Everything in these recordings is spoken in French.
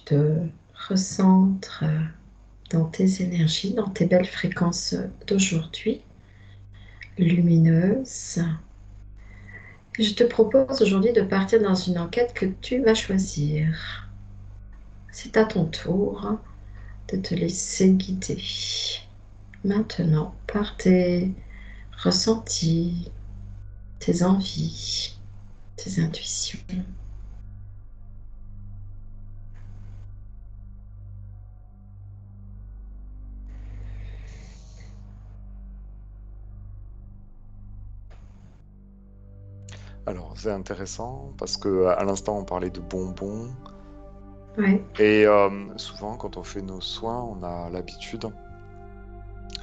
te recentres dans tes énergies, dans tes belles fréquences d'aujourd'hui, lumineuses. Et je te propose aujourd'hui de partir dans une enquête que tu vas choisir. C'est à ton tour de te laisser guider maintenant par tes ressentis, tes envies, tes intuitions. Alors, c'est intéressant parce que à l'instant, on parlait de bonbons. Ouais. Et souvent, quand on fait nos soins, on a l'habitude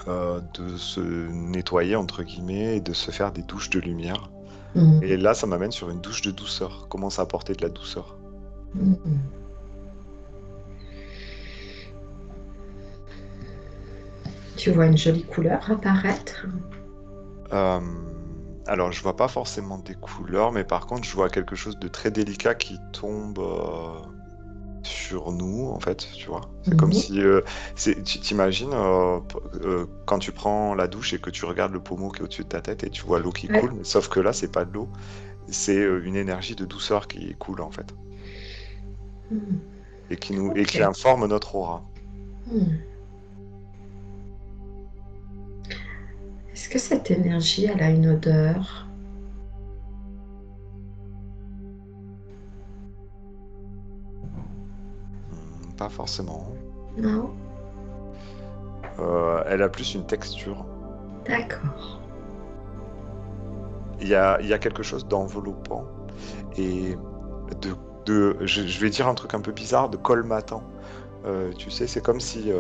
de se nettoyer, entre guillemets, et de se faire des douches de lumière. Et Mm. là, ça m'amène sur une douche de douceur. Commence à apporter de la douceur. Mm. Tu vois une jolie couleur apparaître. Euh, alors, je vois pas forcément des couleurs, mais par contre, je vois quelque chose de très délicat qui tombe sur nous, en fait, tu vois. C'est comme Mhm. si, tu t'imagines quand tu prends la douche et que tu regardes le pommeau qui est au-dessus de ta tête et tu vois l'eau qui Ouais. coule, mais sauf que là, c'est pas de l'eau, c'est une énergie de douceur qui coule, en fait, Mm. et qui Ok. informe notre aura. Mm. Est-ce que cette énergie, elle a une odeur? Pas forcément. Non? Elle a plus une texture. D'accord. Il y a quelque chose d'enveloppant et de, je vais dire un truc un peu bizarre, de colmatant. Tu sais, c'est comme si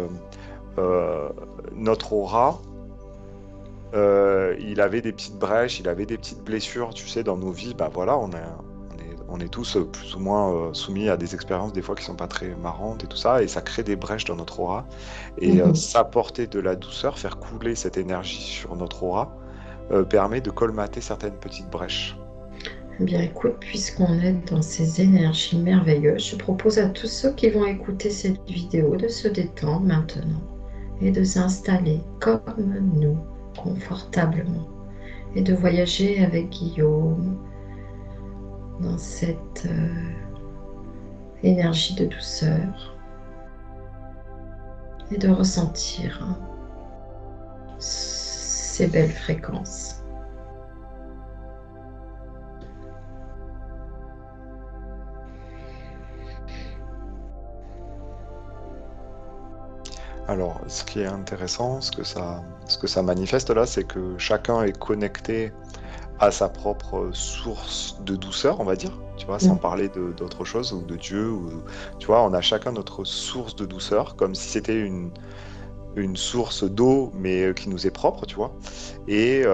euh, notre aura, il avait des petites brèches, il avait des petites blessures, tu sais, dans nos vies. Bah voilà, on est tous plus ou moins soumis à des expériences des fois qui sont pas très marrantes et tout ça, et ça crée des brèches dans notre aura. Et Mhm. s'apporter de la douceur, faire couler cette énergie sur notre aura, permet de colmater certaines petites brèches. Eh bien, écoute, puisqu'on est dans ces énergies merveilleuses, je propose à tous ceux qui vont écouter cette vidéo de se détendre maintenant et de s'installer comme nous, confortablement, et de voyager avec Guillaume dans cette énergie de douceur et de ressentir ces belles fréquences. Alors, ce qui est intéressant, ce que ça manifeste là, c'est que chacun est connecté à sa propre source de douceur, on va dire, tu vois, sans Mm. parler d'autre chose, ou de Dieu, ou, tu vois, on a chacun notre source de douceur, comme si c'était une source d'eau, mais qui nous est propre, tu vois. Et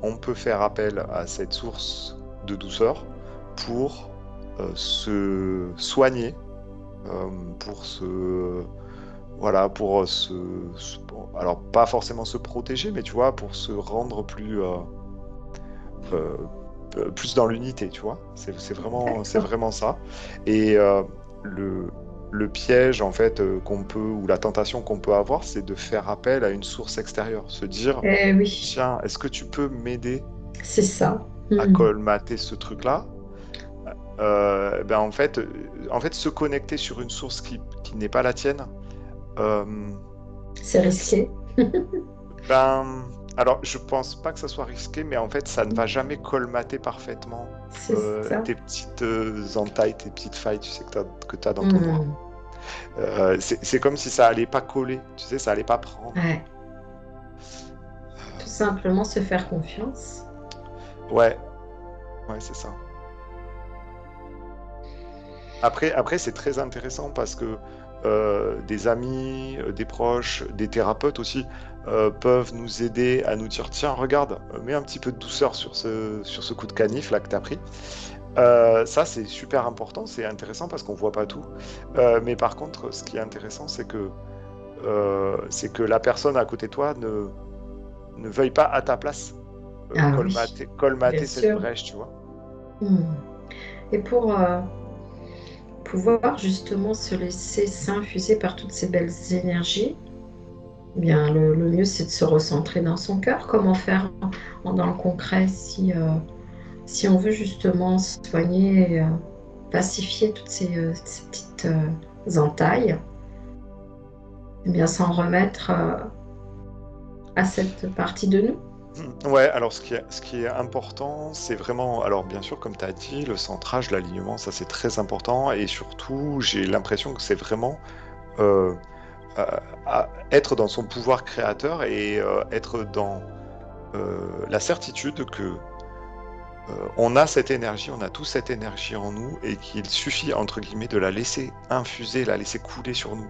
on peut faire appel à cette source de douceur pour se soigner, pour se voilà, pour alors pas forcément se protéger, mais tu vois, pour se rendre euh, plus dans l'unité, tu vois. C'est D'accord. vraiment ça. Et le, le piège, en fait, qu'on peut, ou la tentation qu'on peut avoir, c'est de faire appel à une source extérieure. Se dire, Eh oui, tiens, est-ce que tu peux m'aider c'est ça. à Mm. colmater ce truc-là? Ben en fait, se connecter sur une source qui n'est pas la tienne, euh, C'est risqué. ben, alors, je pense pas que ça soit risqué, mais en fait, ça ne va jamais colmater parfaitement C'est ça. tes petites entailles, tes petites failles, tu sais, que tu as dans ton bras. Mm. C'est comme si ça allait pas coller, tu sais, ça allait pas prendre. Ouais. Tout simplement se faire confiance. Ouais, ouais, c'est ça. Après c'est très intéressant parce que des amis, des proches, des thérapeutes aussi peuvent nous aider à nous dire, tiens, regarde, mets un petit peu de douceur sur ce coup de canif là que tu as pris. Ça, c'est super important, c'est intéressant parce qu'on voit pas tout. Mais par contre, ce qui est intéressant, c'est que la personne à côté de toi ne veuille pas à ta place Ah oui, bien colmater cette sûr. brèche, tu vois. Mm. Et pouvoir justement se laisser s'infuser par toutes ces belles énergies, eh bien, le mieux, c'est de se recentrer dans son cœur. Comment faire dans le concret si on veut justement soigner et pacifier toutes ces petites entailles, eh bien, s'en remettre à cette partie de nous. Ouais, alors ce qui est important, c'est vraiment, alors bien sûr, comme tu as dit, le centrage, l'alignement, ça c'est très important. Et surtout, j'ai l'impression que c'est vraiment euh, être dans son pouvoir créateur et être dans la certitude que on a cette énergie, on a tous cette énergie en nous et qu'il suffit, entre guillemets, de la laisser infuser, la laisser couler sur nous.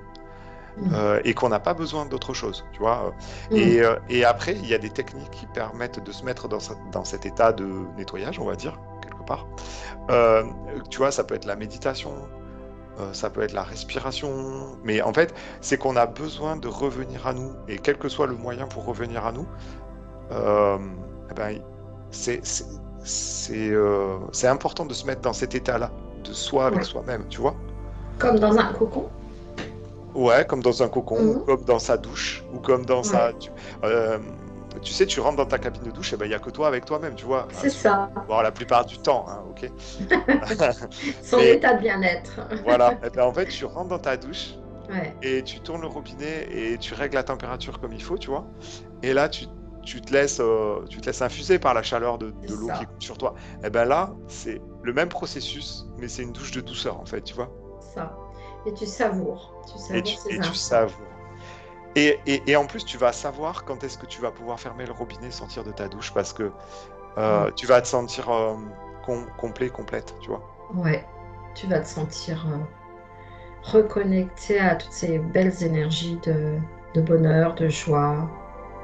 Et qu'on n'a pas besoin d'autre chose, tu vois. Et après, il y a des techniques qui permettent de se mettre dans cet état de nettoyage, on va dire, quelque part. Tu vois, ça peut être la méditation, ça peut être la respiration, mais en fait, c'est qu'on a besoin de revenir à nous, et quel que soit le moyen pour revenir à nous, euh, eh ben, c'est c'est- c'est important de se mettre dans cet état-là, de soi avec Ouais. soi-même, tu vois. Comme dans un cocon. Ouais, comme dans un cocon, ou Mhm. comme dans sa douche, ou comme dans Ouais, sa... Tu sais, tu rentres dans ta cabine de douche, et ben il n'y a que toi avec toi-même, tu vois. c'est ça. Bon, la plupart du temps, hein, ok. Son Mais état de bien-être. voilà, et ben en fait, tu rentres dans ta douche, Ouais, et tu tournes le robinet, et tu règles la température comme il faut, tu vois. Et là, tu te laisses infuser par la chaleur c'est de l'eau qui ça. coule sur toi. Et ben là, c'est le même processus, mais c'est une douche de douceur, en fait, tu vois. Ça. Et tu savoures. Tu savoures Et ces tu instants. savoures. Et en plus, tu vas savoir quand est-ce que tu vas pouvoir fermer le robinet, sortir de ta douche, parce que Mm. tu vas te sentir complet, complète, tu vois. Ouais, tu vas te sentir reconnecté à toutes ces belles énergies de bonheur, de joie,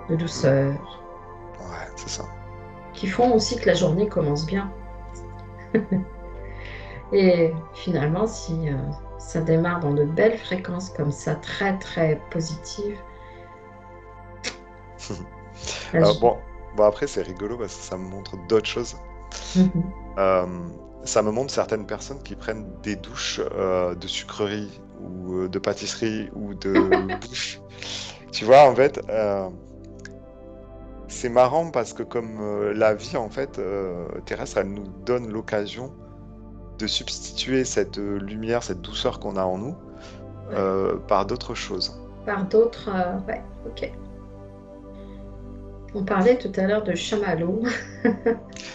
de Mm. douceur, Ouais, c'est ça. qui font aussi que la journée commence bien. Et finalement, si ça démarre dans de belles fréquences comme ça, très très positives, la Euh, jo- bon, bon, après, c'est rigolo parce que ça me montre d'autres choses. Mhm. Euh, Ça me montre certaines personnes qui prennent des douches de sucreries ou de pâtisserie ou de bouffe. Tu vois, en fait, c'est marrant parce que comme la vie, en fait, terrestre, elle nous donne l'occasion de substituer cette lumière, cette douceur qu'on a en nous Ouais. par d'autres choses. Par d'autres, ouais, ok. On parlait tout à l'heure de chamallow,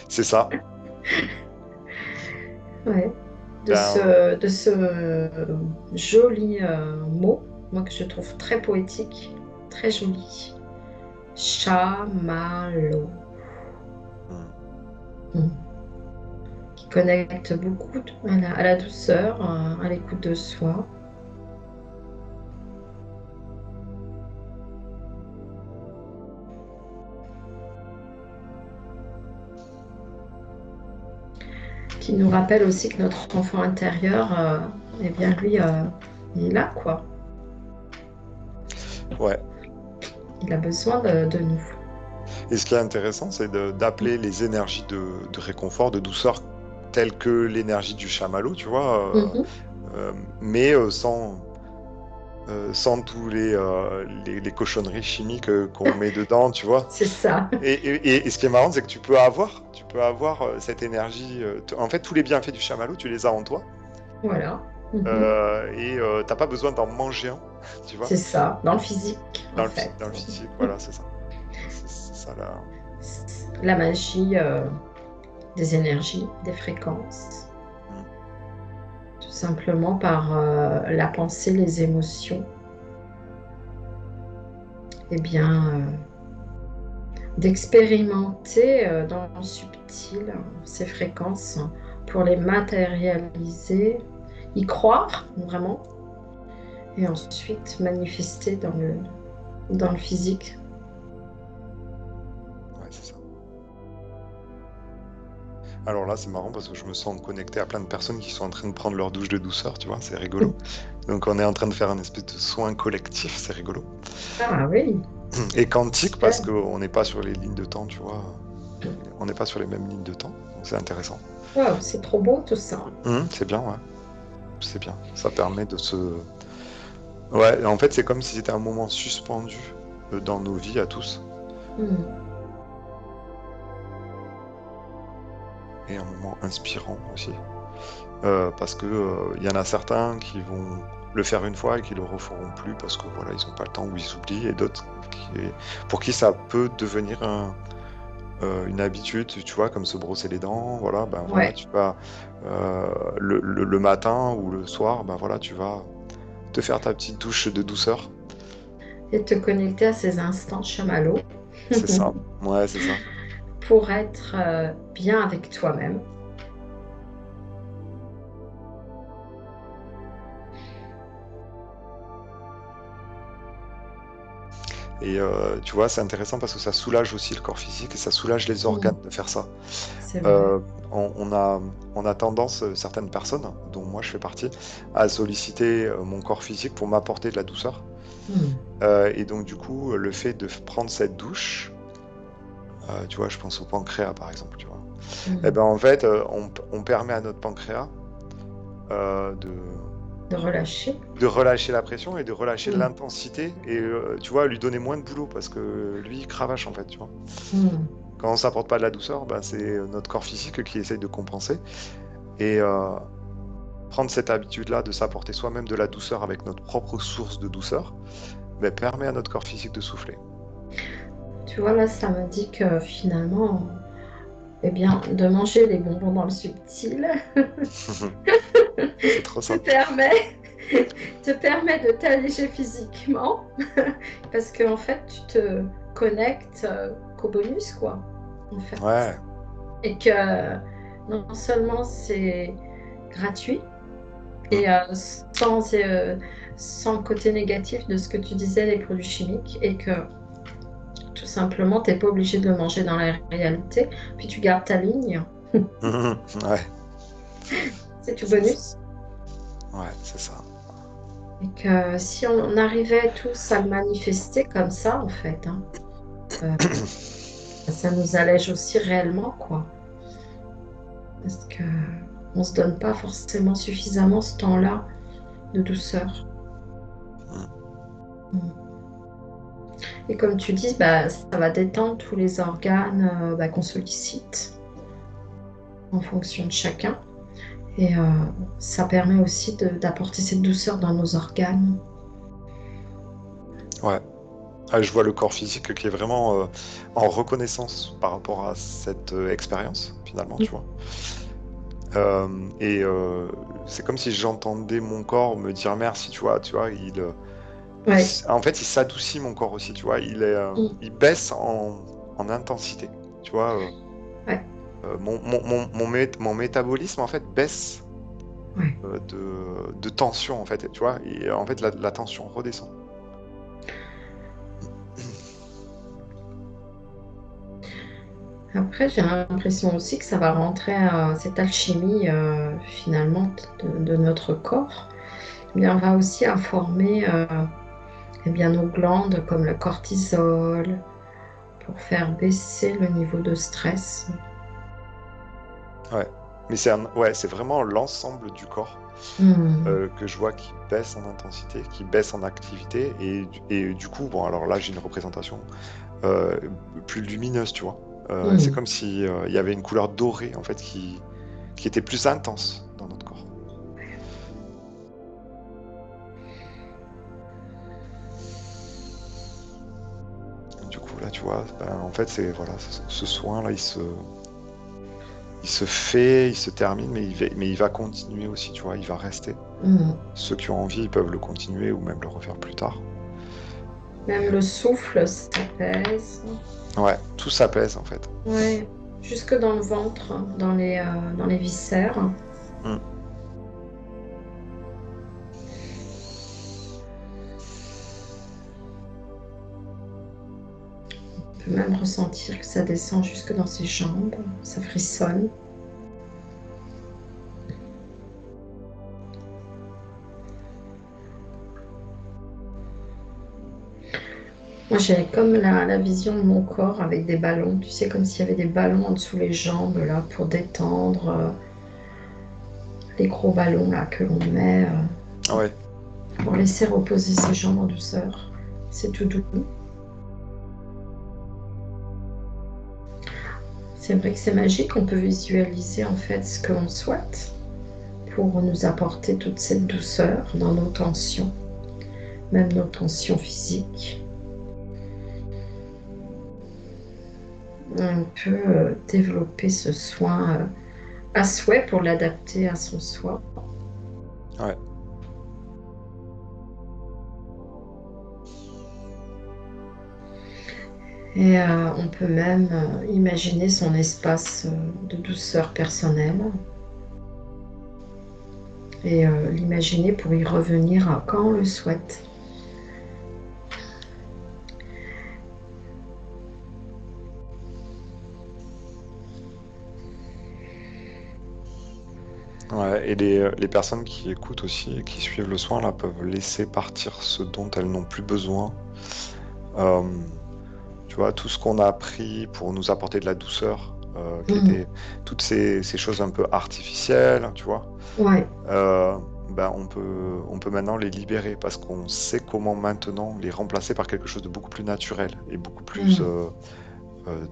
C'est ça. ouais, Ben, de ce joli mot, moi que je trouve très poétique, très joli. Chamallow. hmm. Mm. Qui connecte beaucoup à la douceur, à l'écoute de soi. Qui nous rappelle aussi que notre enfant intérieur, eh bien lui, il est là, quoi. Ouais. Il a besoin de nous. Et ce qui est intéressant, c'est d'appeler les énergies de réconfort, de douceur, telles que l'énergie du chamallow, tu vois, Mhm. mais sans tous les cochonneries chimiques qu'on met dedans, tu vois. C'est ça. Et ce qui est marrant, c'est que tu peux avoir cette énergie. En fait, tous les bienfaits du chamallow, tu les as en toi. Voilà. Mhm. Et t'as pas besoin d'en manger un, tu vois, C'est ça, dans le physique, en fait. dans le physique. Voilà, c'est ça. C'est ça là. La magie des énergies, des fréquences, Mm. tout simplement par la pensée, les émotions, eh bien, d'expérimenter dans le subtil ces fréquences pour les matérialiser, y croire vraiment, et ensuite manifester dans le physique. Ouais, c'est ça. Alors là, c'est marrant parce que je me sens connecté à plein de personnes qui sont en train de prendre leur douche de douceur, tu vois, c'est rigolo. Donc on est en train de faire un espèce de soin collectif, c'est rigolo. Ah oui, Et quantique parce super. qu'on n'est pas sur les lignes de temps, tu vois. On n'est pas sur les mêmes lignes de temps, donc c'est intéressant. Wow, c'est trop beau tout ça. C'est bien, ouais. c'est bien. Ça permet de se... Ouais, en fait, c'est comme si c'était un moment suspendu dans nos vies à tous, Hmm. et un moment inspirant aussi. Parce que il y en a certains qui vont le faire une fois et qui le referont plus parce que voilà, ils n'ont pas le temps ou ils oublient, et d'autres pour qui ça peut devenir une habitude, tu vois, comme se brosser les dents, voilà, ben voilà, Ouais. tu vas le matin ou le soir, ben voilà, tu vas te faire ta petite douche de douceur. Et te connecter à ces instants chamallows C'est ça. Ouais, c'est ça. pour être bien avec toi-même. Et tu vois, c'est intéressant parce que ça soulage aussi le corps physique et ça soulage les Hmm. organes de faire ça. C'est vrai. Euh, on a tendance, certaines personnes, dont moi je fais partie, à solliciter mon corps physique pour m'apporter de la douceur. Hmm. Et donc du coup, le fait de prendre cette douche, tu vois, je pense au pancréas par exemple, tu vois. Et Hmm. ben en fait, on permet à notre pancréas euh, de, De relâcher. de relâcher la pression et de relâcher Hmm. l'intensité et tu vois, lui donner moins de boulot parce que lui, il cravache en fait, tu vois. Hmm. Quand on s'apporte pas de la douceur, ben, c'est notre corps physique qui essaye de compenser. Et prendre cette habitude-là de s'apporter soi-même de la douceur avec notre propre source de douceur, ben, permet à notre corps physique de souffler. Tu vois, là, ça me dit que finalement, eh bien, de manger les bonbons dans le subtil C'est trop te ça. permet, te permet de t'alléger physiquement parce qu'en fait, tu te connectes qu'au bonus, quoi, en fait. Ouais. Et que non seulement c'est gratuit Mm. et sans le côté négatif de ce que tu disais, les produits chimiques, et que tout simplement, tu n'es pas obligé de le manger dans la réalité, puis tu gardes ta ligne, Ouais, c'est tout c'est ça. bonus. Ouais, c'est ça. Et que si on arrivait tous à le manifester comme ça, en fait, hein, euh, ça nous allège aussi réellement, quoi. Parce que on se donne pas forcément suffisamment ce temps-là de douceur. Mm. Et comme tu dis, bah, ça va détendre tous les organes bah, qu'on sollicite en fonction de chacun. Et ça permet aussi d'apporter cette douceur dans nos organes. Ouais. Ah, je vois le corps physique qui est vraiment en reconnaissance par rapport à cette expérience, finalement, tu vois. Et c'est comme si j'entendais mon corps me dire merci, tu vois, Ouais. en fait, il s'adoucit mon corps aussi, tu vois, Mm. il baisse en intensité, tu vois. Ouais. Mon métabolisme, en fait, baisse Ouais. de tension, en fait, tu vois, et en fait, la tension redescend. Après, j'ai l'impression aussi que ça va rentrer à cette alchimie finalement de notre corps. Eh bien, on va aussi informer eh bien, nos glandes comme le cortisol pour faire baisser le niveau de stress. Ouais. Mais ouais, c'est vraiment l'ensemble du corps Hmm. que je vois qui baisse en intensité, qui baisse en activité, et du coup, bon, alors là, j'ai une représentation euh, plus lumineuse, tu vois. C'est Hmm. comme si il y avait une couleur dorée, en fait, qui était plus intense dans notre corps. Du coup, là, tu vois, ben, en fait, c'est voilà, ce soin-là, il se fait, il se termine, mais il va continuer aussi, tu vois, il va rester. Hmm. Ceux qui ont envie, ils peuvent le continuer ou même le refaire plus tard. Même le souffle s'apaise. Ouais, tout s'apaise en fait. Ouais. Jusque dans le ventre, dans les viscères. Mm. On peut même ressentir que ça descend jusque dans ses jambes. Ça frissonne. Moi, j'ai comme la vision de mon corps avec des ballons, tu sais, comme s'il y avait des ballons en dessous les jambes, là, pour détendre les gros ballons là que l'on met Ouais, pour laisser reposer ses jambes en douceur. C'est tout doux. C'est vrai que c'est magique, on peut visualiser en fait ce que l'on souhaite pour nous apporter toute cette douceur dans nos tensions, même nos tensions physiques. On peut développer ce soin à souhait pour l'adapter à son soi. ouais. Et on peut même imaginer son espace de douceur personnelle et l'imaginer pour y revenir quand on le souhaite. Ouais, et les personnes qui écoutent aussi et qui suivent le soin là peuvent laisser partir ce dont elles n'ont plus besoin. Euh, Tu vois, tout ce qu'on a appris pour nous apporter de la douceur, qui Mmh. étaient toutes ces choses un peu artificielles, tu vois, Ouais, euh, ben on peut maintenant les libérer parce qu'on sait comment maintenant les remplacer par quelque chose de beaucoup plus naturel et beaucoup plus mmh,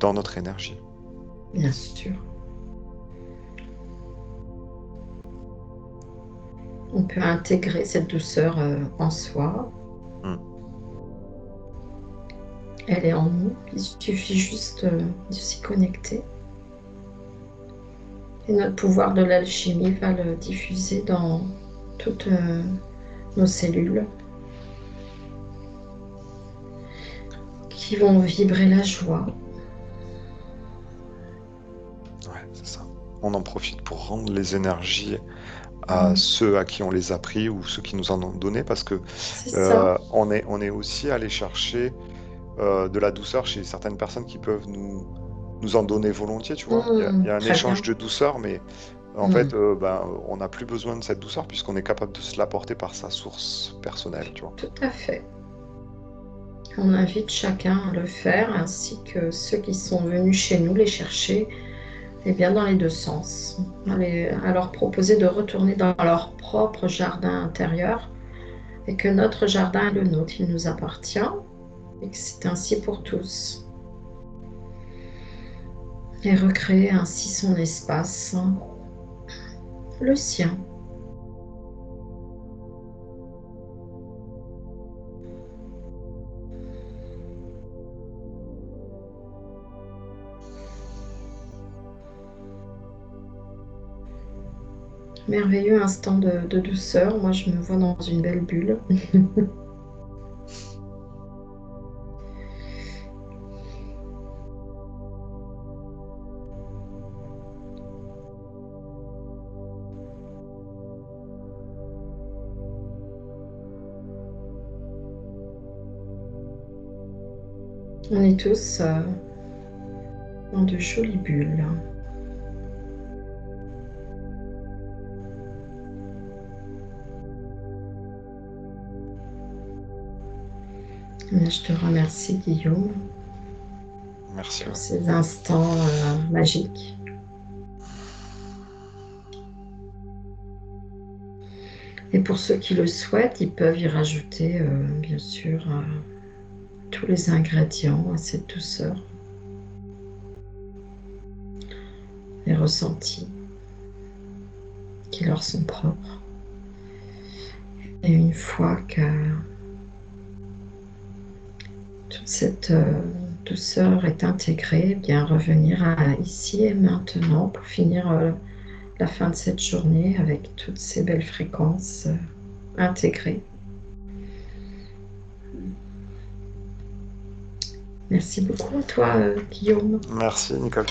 dans notre énergie. bien sûr. On peut intégrer cette douceur en soi. Mm. Elle est en nous. Il suffit juste de s'y connecter. Et notre pouvoir de l'alchimie va le diffuser dans toutes nos cellules qui vont vibrer la joie. Ouais, c'est ça. On en profite pour rendre les énergies à Mmh. ceux à qui on les a pris ou ceux qui nous en ont donné parce que C'est ça. on est aussi allé chercher de la douceur chez certaines personnes qui peuvent nous en donner volontiers, tu vois. Il y a un Très échange bien. de douceur, mais en fait, Mmh. on n'a plus besoin de cette douceur puisqu'on est capable de se l'apporter par sa source personnelle, tu vois. Tout à fait. On invite chacun à le faire, ainsi que ceux qui sont venus chez nous les chercher, et bien dans les deux sens. Mm. À leur proposer de retourner dans leur propre jardin intérieur et que notre jardin est le nôtre, il nous appartient et que c'est ainsi pour tous. Et recréer ainsi son espace, le sien. Merveilleux instant de douceur. Moi, je me vois dans une belle bulle. On est tous dans de jolies bulles. Je te remercie, Guillaume, Merci. pour Ouais. ces instants magiques. Et pour ceux qui le souhaitent, ils peuvent y rajouter, bien sûr, tous les ingrédients à cette douceur, les ressentis qui leur sont propres. Et une fois que toute cette douceur est intégrée, eh bien revenir à ici et maintenant pour finir la fin de cette journée avec toutes ces belles fréquences intégrées. Merci beaucoup à toi, Guillaume. Merci, Nicole.